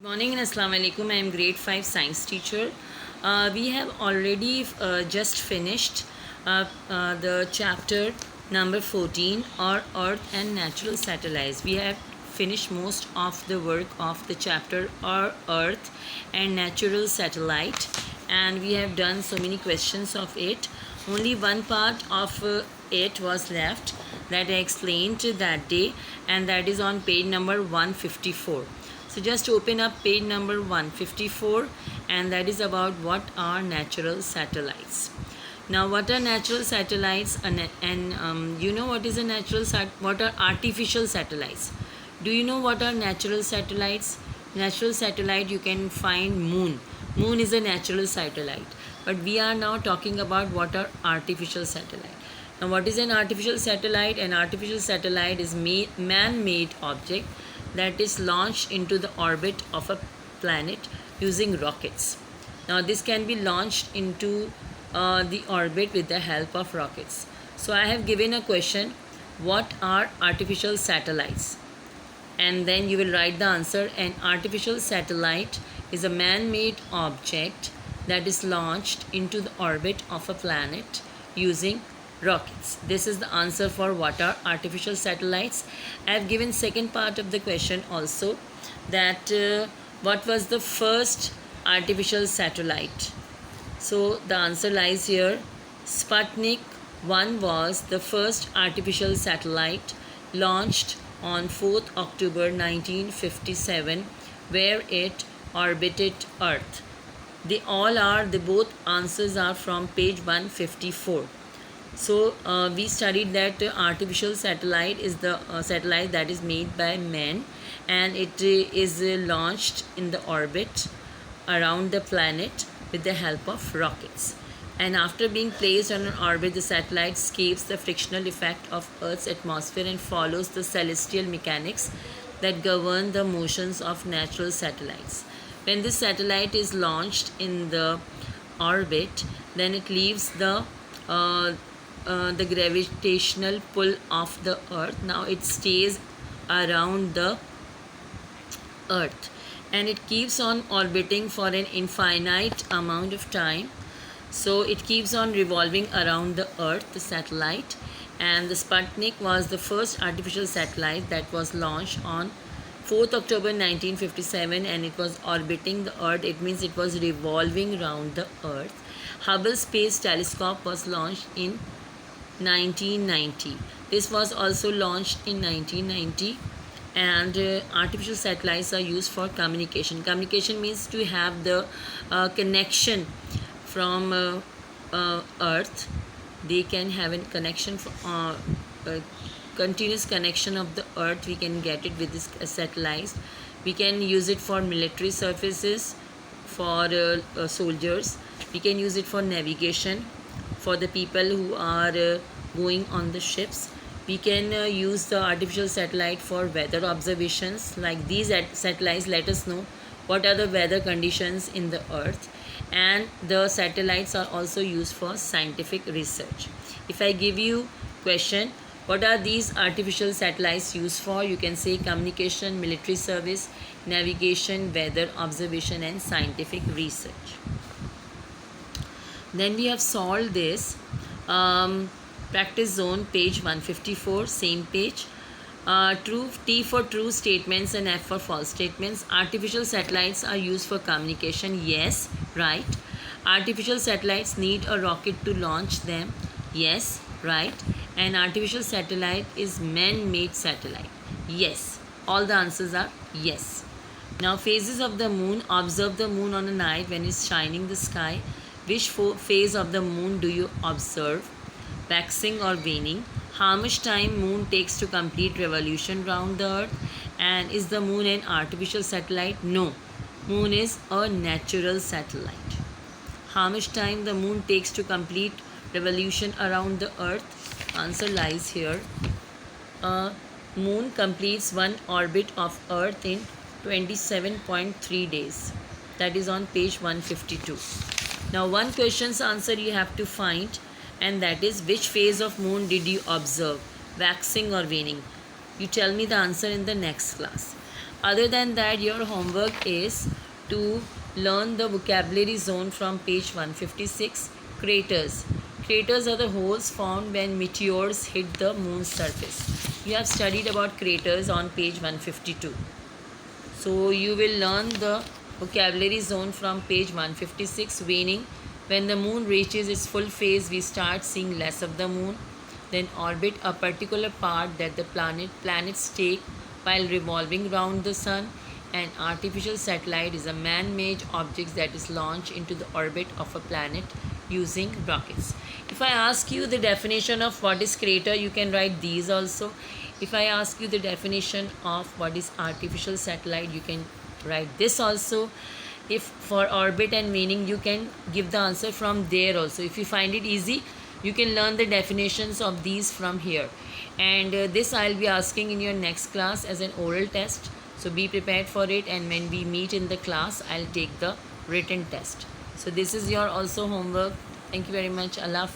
Morning and Assalamu alaikum. I am grade 5 science teacher. We have already just finished the chapter number 14 or Earth and Natural Satellites. We have finished most of the work of the chapter or Earth and Natural Satellite, and we have done so many questions of it. Only one part of it was left that I explained that day, and that is on page number 154. So just open up page number 154, and that is about what are natural satellites. Now, what are natural satellites, and you know what is a what are artificial satellites? Do you know what are natural satellites? Natural satellite, you can find moon. Moon is a natural satellite, but we are now talking about what are artificial satellite. Now, what is an artificial satellite? An artificial satellite is man-made object that is launched into the orbit of a planet using rockets. Now, this can be launched into the orbit with the help of rockets. So, I have given a question: what are artificial satellites? And then you will write the answer. An artificial satellite is a man-made object that is launched into the orbit of a planet using rockets. This is the answer for what are artificial satellites. I have given second part of the question also, that what was the first artificial satellite. So the answer lies here. Sputnik 1 was the first artificial satellite launched on 4th October 1957, where it orbited Earth. The both answers are from page 154. So we studied that artificial satellite is the satellite that is made by men, and it is launched in the orbit around the planet with the help of rockets. And after being placed on an orbit, the satellite escapes the frictional effect of Earth's atmosphere and follows the celestial mechanics that govern the motions of natural satellites. When this satellite is launched in the orbit, then it leaves the gravitational pull of the Earth. Now it stays around the Earth, and it keeps on orbiting for an infinite amount of time. So it keeps on revolving around the Earth, the satellite. And the Sputnik was the first artificial satellite that was launched on 4th October 1957, and it was orbiting the Earth. It means it was revolving around the Earth. Hubble Space Telescope was launched in 1990. This was also launched in 1990. And artificial satellites are used for communication. Communication means to have the connection from Earth. They can have a connection, continuous connection of the Earth. We can get it with this satellites. We can use it for military services, for soldiers. We can use it for navigation, for the people who are going on the ships. We can use the artificial satellite for weather observations. Like these satellites let us know what are the weather conditions in the Earth. And the satellites are also used for scientific research. If I give you question, what are these artificial satellites used for? You can say communication, military service, navigation, weather observation, and scientific research. Then we have solved this. Practice zone, page 154, same page. T for true statements and F for false statements. Artificial satellites are used for communication. Yes, right. Artificial satellites need a rocket to launch them. Yes, right. And artificial satellite is man-made satellite. Yes. All the answers are yes. Now, phases of the moon. Observe the moon on a night when it's shining the sky. Which phase of the moon do you observe? Waxing or waning? How much time moon takes to complete revolution round the Earth? And is the moon an artificial satellite? No. Moon is a natural satellite. How much time the moon takes to complete revolution around the Earth? Answer lies here. Moon completes one orbit of Earth in 27.3 days. That is on page 152. Now, one question's answer you have to find, and that is, which phase of moon did you observe? Waxing or waning? You tell me the answer in the next class. Other than that, your homework is to learn the vocabulary zone from page 156. Craters. Craters are the holes formed when meteors hit the moon's surface. You have studied about craters on page 152. So you will learn the vocabulary zone from page 156. Waning. When the moon reaches its full phase, we start seeing less of the moon. Then orbit, a particular part that the planets take while revolving around the sun. An artificial satellite is a man-made object that is launched into the orbit of a planet using rockets. If I ask you the definition of what is crater, you can write these also. If I ask you the definition of what is artificial satellite, you can write this also. If for orbit and waning, you can give the answer from there also. If you find it easy, you can learn the definitions of these from here. And this I'll be asking in your next class as an oral test. So be prepared for it, and when we meet in the class, I'll take the written test. So this is your also homework. Thank you very much. Allah Hafiz.